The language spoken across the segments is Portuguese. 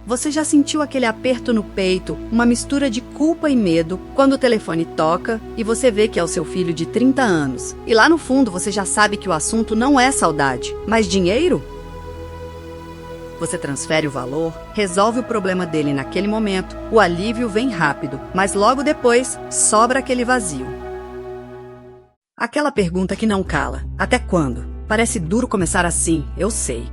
Você já sentiu aquele aperto no peito, uma mistura de culpa e medo, quando o telefone toca e você vê que é o seu filho de 30 anos? E lá no fundo você já sabe que o assunto não é saudade, mas dinheiro? Você transfere o valor, resolve o problema dele naquele momento, o alívio vem rápido, mas logo depois sobra aquele vazio. Aquela pergunta que não cala: até quando? Parece duro começar assim, eu sei.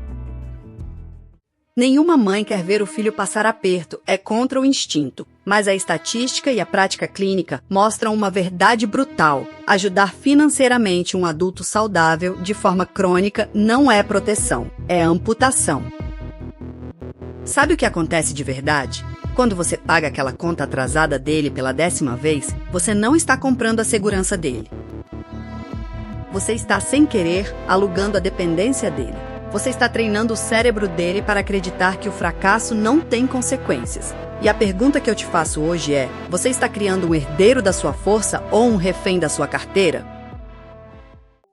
Nenhuma mãe quer ver o filho passar aperto, é contra o instinto. Mas a estatística e a prática clínica mostram uma verdade brutal. Ajudar financeiramente um adulto saudável de forma crônica não é proteção, é amputação. Sabe o que acontece de verdade? Quando você paga aquela conta atrasada dele pela 10ª vez, você não está comprando a segurança dele. Você está, sem querer, alugando a dependência dele. Você está treinando o cérebro dele para acreditar que o fracasso não tem consequências. E a pergunta que eu te faço hoje é: você está criando um herdeiro da sua força ou um refém da sua carteira?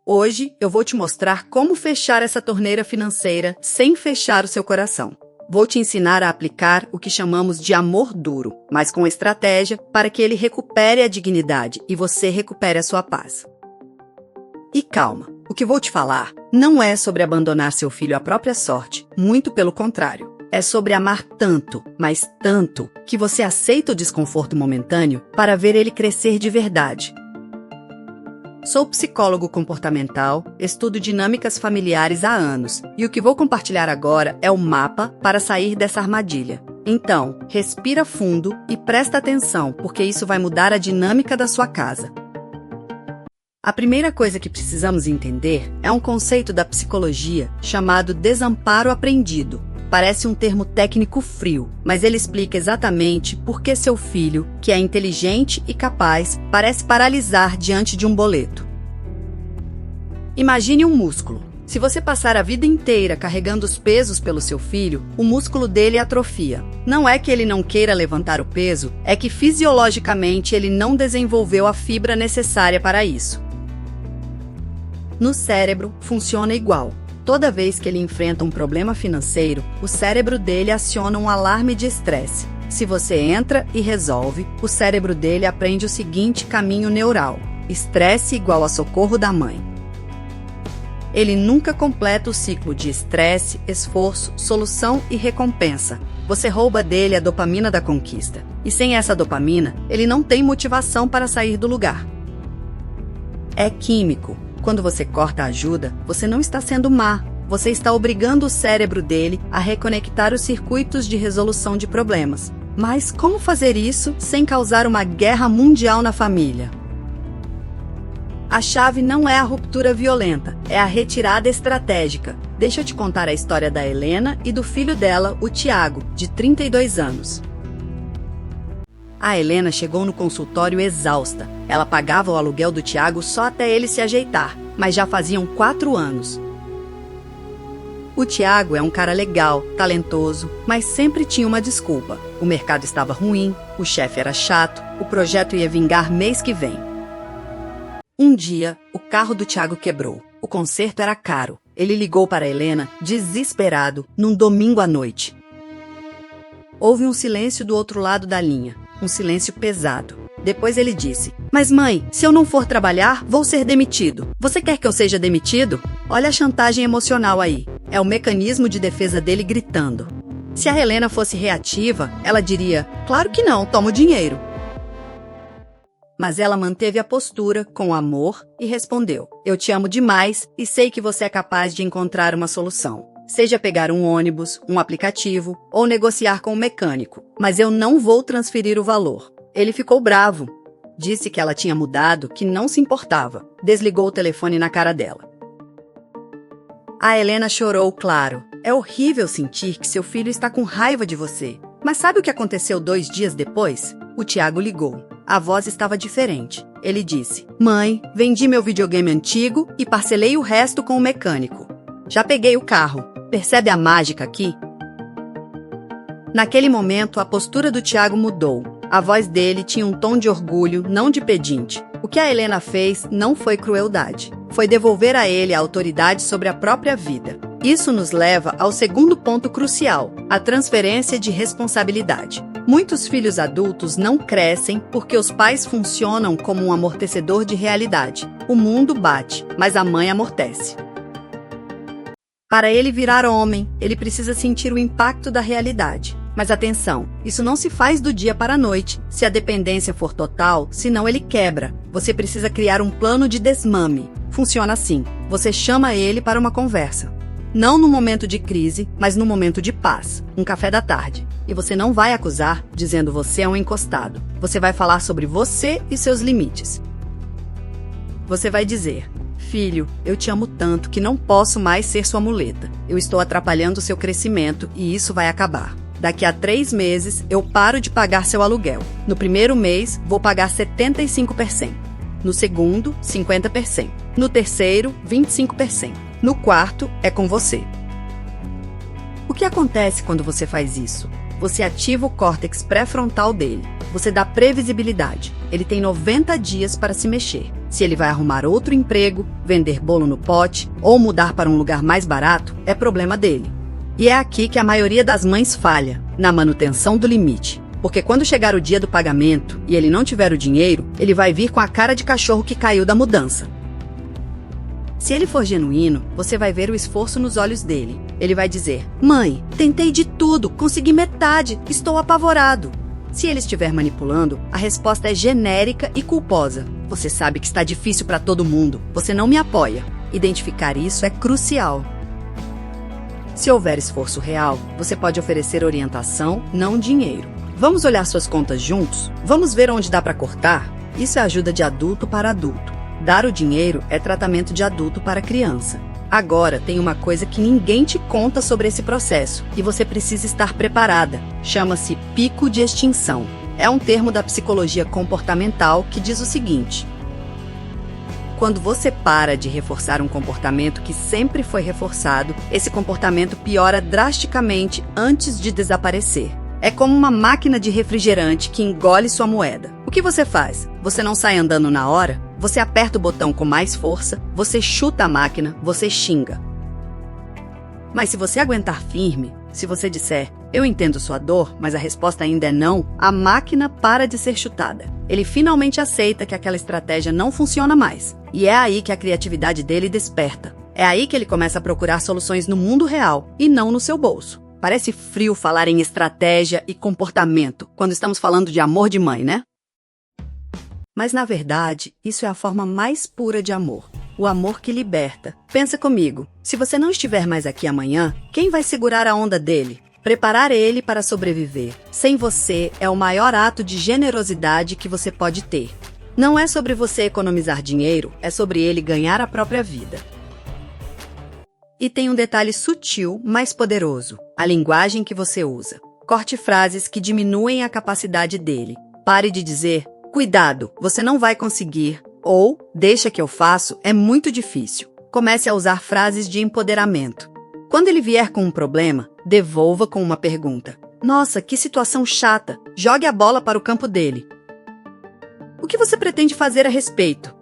Hoje eu vou te mostrar como fechar essa torneira financeira sem fechar o seu coração. Vou te ensinar a aplicar o que chamamos de amor duro, mas com estratégia para que ele recupere a dignidade e você recupere a sua paz. E calma, o que vou te falar não é sobre abandonar seu filho à própria sorte, muito pelo contrário. É sobre amar tanto, mas tanto, que você aceita o desconforto momentâneo para ver ele crescer de verdade. Sou psicólogo comportamental, estudo dinâmicas familiares há anos, e o que vou compartilhar agora é o mapa para sair dessa armadilha. Então, respira fundo e presta atenção, porque isso vai mudar a dinâmica da sua casa. A primeira coisa que precisamos entender é um conceito da psicologia chamado desamparo aprendido. Parece um termo técnico frio, mas ele explica exatamente por que seu filho, que é inteligente e capaz, parece paralisar diante de um boleto. Imagine um músculo. Se você passar a vida inteira carregando os pesos pelo seu filho, o músculo dele atrofia. Não é que ele não queira levantar o peso, é que fisiologicamente ele não desenvolveu a fibra necessária para isso. No cérebro, funciona igual. Toda vez que ele enfrenta um problema financeiro, o cérebro dele aciona um alarme de estresse. Se você entra e resolve, o cérebro dele aprende o seguinte caminho neural: estresse igual a socorro da mãe. Ele nunca completa o ciclo de estresse, esforço, solução e recompensa. Você rouba dele a dopamina da conquista. E sem essa dopamina, ele não tem motivação para sair do lugar. É químico. Quando você corta a ajuda, você não está sendo má. Você está obrigando o cérebro dele a reconectar os circuitos de resolução de problemas. Mas como fazer isso sem causar uma guerra mundial na família? A chave não é a ruptura violenta, é a retirada estratégica. Deixa eu te contar a história da Helena e do filho dela, o Tiago, de 32 anos. A Helena chegou no consultório exausta. Ela pagava o aluguel do Tiago só até ele se ajeitar, mas já faziam 4 anos. O Tiago é um cara legal, talentoso, mas sempre tinha uma desculpa. O mercado estava ruim, o chefe era chato, o projeto ia vingar mês que vem. Um dia, o carro do Tiago quebrou. O conserto era caro. Ele ligou para a Helena, desesperado, num domingo à noite. Houve um silêncio do outro lado da linha. Um silêncio pesado. Depois ele disse: "Mas mãe, se eu não for trabalhar, vou ser demitido. Você quer que eu seja demitido?" Olha a chantagem emocional aí. É o mecanismo de defesa dele gritando. Se a Helena fosse reativa, ela diria: "Claro que não, toma o dinheiro." Mas ela manteve a postura com amor e respondeu: "Eu te amo demais e sei que você é capaz de encontrar uma solução. Seja pegar um ônibus, um aplicativo ou negociar com o mecânico, mas eu não vou transferir o valor." Ele ficou bravo. Disse que ela tinha mudado, que não se importava. Desligou o telefone na cara dela. A Helena chorou, claro. É horrível sentir que seu filho está com raiva de você. Mas sabe o que aconteceu 2 dias depois? O Tiago ligou. A voz estava diferente. Ele disse: "Mãe, vendi meu videogame antigo e parcelei o resto com o mecânico. Já peguei o carro. Percebe a mágica aqui?" Naquele momento, a postura do Tiago mudou. A voz dele tinha um tom de orgulho, não de pedinte. O que a Helena fez não foi crueldade. Foi devolver a ele a autoridade sobre a própria vida. Isso nos leva ao segundo ponto crucial, a transferência de responsabilidade. Muitos filhos adultos não crescem porque os pais funcionam como um amortecedor de realidade. O mundo bate, mas a mãe amortece. Para ele virar homem, ele precisa sentir o impacto da realidade. Mas atenção, isso não se faz do dia para a noite. Se a dependência for total, senão ele quebra. Você precisa criar um plano de desmame. Funciona assim: você chama ele para uma conversa. Não no momento de crise, mas no momento de paz, um café da tarde. E você não vai acusar, dizendo você é um encostado. Você vai falar sobre você e seus limites. Você vai dizer: filho, eu te amo tanto que não posso mais ser sua muleta. Eu estou atrapalhando o seu crescimento e isso vai acabar. Daqui a 3 meses, eu paro de pagar seu aluguel. No primeiro mês, vou pagar 75%. No segundo, 50%. No terceiro, 25%. No quarto, é com você. O que acontece quando você faz isso? Você ativa o córtex pré-frontal dele. Você dá previsibilidade. Ele tem 90 dias para se mexer. Se ele vai arrumar outro emprego, vender bolo no pote ou mudar para um lugar mais barato, é problema dele. E é aqui que a maioria das mães falha, na manutenção do limite. Porque quando chegar o dia do pagamento e ele não tiver o dinheiro, ele vai vir com a cara de cachorro que caiu da mudança. Se ele for genuíno, você vai ver o esforço nos olhos dele. Ele vai dizer: mãe, tentei de tudo, consegui metade, estou apavorado. Se ele estiver manipulando, a resposta é genérica e culposa. Você sabe que está difícil para todo mundo, você não me apoia. Identificar isso é crucial. Se houver esforço real, você pode oferecer orientação, não dinheiro. Vamos olhar suas contas juntos? Vamos ver onde dá para cortar? Isso é ajuda de adulto para adulto. Dar o dinheiro é tratamento de adulto para criança. Agora, tem uma coisa que ninguém te conta sobre esse processo, e você precisa estar preparada. Chama-se pico de extinção. É um termo da psicologia comportamental que diz o seguinte: quando você para de reforçar um comportamento que sempre foi reforçado, esse comportamento piora drasticamente antes de desaparecer. É como uma máquina de refrigerante que engole sua moeda. O que você faz? Você não sai andando na hora? Você aperta o botão com mais força, você chuta a máquina, você xinga. Mas se você aguentar firme, se você disser: eu entendo sua dor, mas a resposta ainda é não, a máquina para de ser chutada. Ele finalmente aceita que aquela estratégia não funciona mais. E é aí que a criatividade dele desperta. É aí que ele começa a procurar soluções no mundo real e não no seu bolso. Parece frio falar em estratégia e comportamento quando estamos falando de amor de mãe, né? Mas, na verdade, isso é a forma mais pura de amor. O amor que liberta. Pensa comigo, se você não estiver mais aqui amanhã, quem vai segurar a onda dele? Preparar ele para sobreviver. Sem você é o maior ato de generosidade que você pode ter. Não é sobre você economizar dinheiro, é sobre ele ganhar a própria vida. E tem um detalhe sutil, mas poderoso: a linguagem que você usa. Corte frases que diminuem a capacidade dele. Pare de dizer: cuidado, você não vai conseguir, ou deixa que eu faço, é muito difícil. Comece a usar frases de empoderamento. Quando ele vier com um problema, devolva com uma pergunta: nossa, que situação chata. Jogue a bola para o campo dele. O que você pretende fazer a respeito?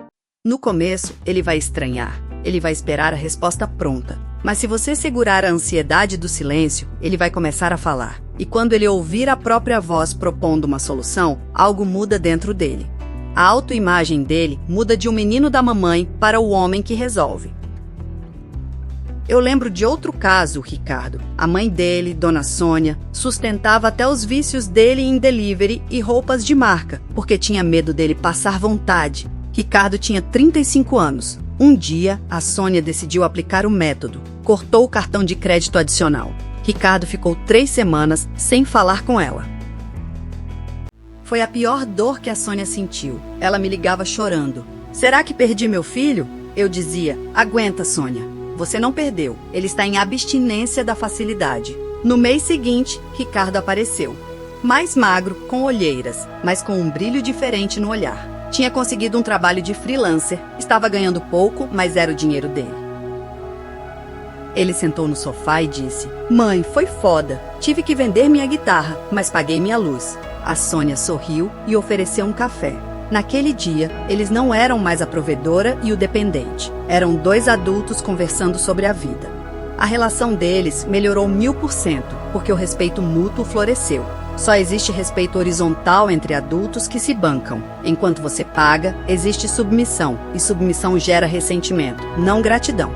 No começo, ele vai estranhar. Ele vai esperar a resposta pronta. Mas se você segurar a ansiedade do silêncio, ele vai começar a falar. E quando ele ouvir a própria voz propondo uma solução, algo muda dentro dele. A autoimagem dele muda de um menino da mamãe para o homem que resolve. Eu lembro de outro caso, Ricardo. A mãe dele, Dona Sônia, sustentava até os vícios dele em delivery e roupas de marca, porque tinha medo dele passar vontade. Ricardo tinha 35 anos. Um dia, a Sônia decidiu aplicar o método. Cortou o cartão de crédito adicional. Ricardo ficou 3 semanas sem falar com ela. Foi a pior dor que a Sônia sentiu. Ela me ligava chorando. Será que perdi meu filho? Eu dizia: aguenta, Sônia. Você não perdeu. Ele está em abstinência da facilidade. No mês seguinte, Ricardo apareceu. Mais magro, com olheiras, mas com um brilho diferente no olhar. Tinha conseguido um trabalho de freelancer, estava ganhando pouco, mas era o dinheiro dele. Ele sentou no sofá e disse: mãe, foi foda. Tive que vender minha guitarra, mas paguei minha luz. A Sônia sorriu e ofereceu um café. Naquele dia, eles não eram mais a provedora e o dependente. Eram 2 adultos conversando sobre a vida. A relação deles melhorou 1000%, porque o respeito mútuo floresceu. Só existe respeito horizontal entre adultos que se bancam. Enquanto você paga, existe submissão, e submissão gera ressentimento, não gratidão.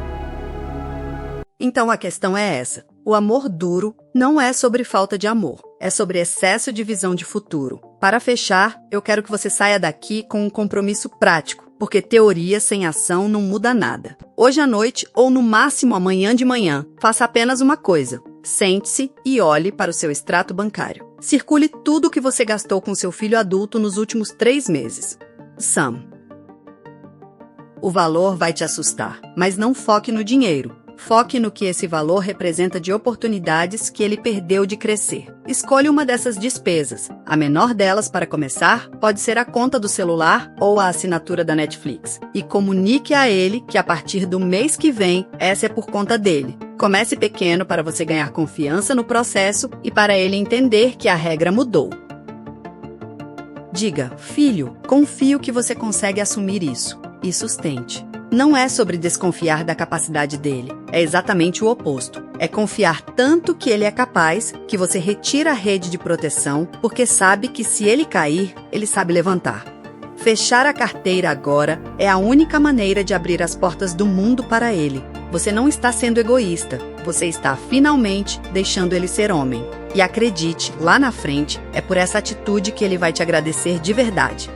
Então a questão é essa. O amor duro não é sobre falta de amor, é sobre excesso de visão de futuro. Para fechar, eu quero que você saia daqui com um compromisso prático, porque teoria sem ação não muda nada. Hoje à noite, ou no máximo amanhã de manhã, faça apenas uma coisa. Sente-se e olhe para o seu extrato bancário. Circule tudo o que você gastou com seu filho adulto nos últimos 3 meses. Sam. O valor vai te assustar, mas não foque no dinheiro. Foque no que esse valor representa de oportunidades que ele perdeu de crescer. Escolha uma dessas despesas. A menor delas, para começar, pode ser a conta do celular ou a assinatura da Netflix. E comunique a ele que a partir do mês que vem, essa é por conta dele. Comece pequeno para você ganhar confiança no processo e para ele entender que a regra mudou. Diga, filho, confio que você consegue assumir isso. E sustente. Não é sobre desconfiar da capacidade dele, é exatamente o oposto. É confiar tanto que ele é capaz, que você retira a rede de proteção, porque sabe que se ele cair, ele sabe levantar. Fechar a carteira agora é a única maneira de abrir as portas do mundo para ele. Você não está sendo egoísta, você está finalmente deixando ele ser homem. E acredite, lá na frente, é por essa atitude que ele vai te agradecer de verdade.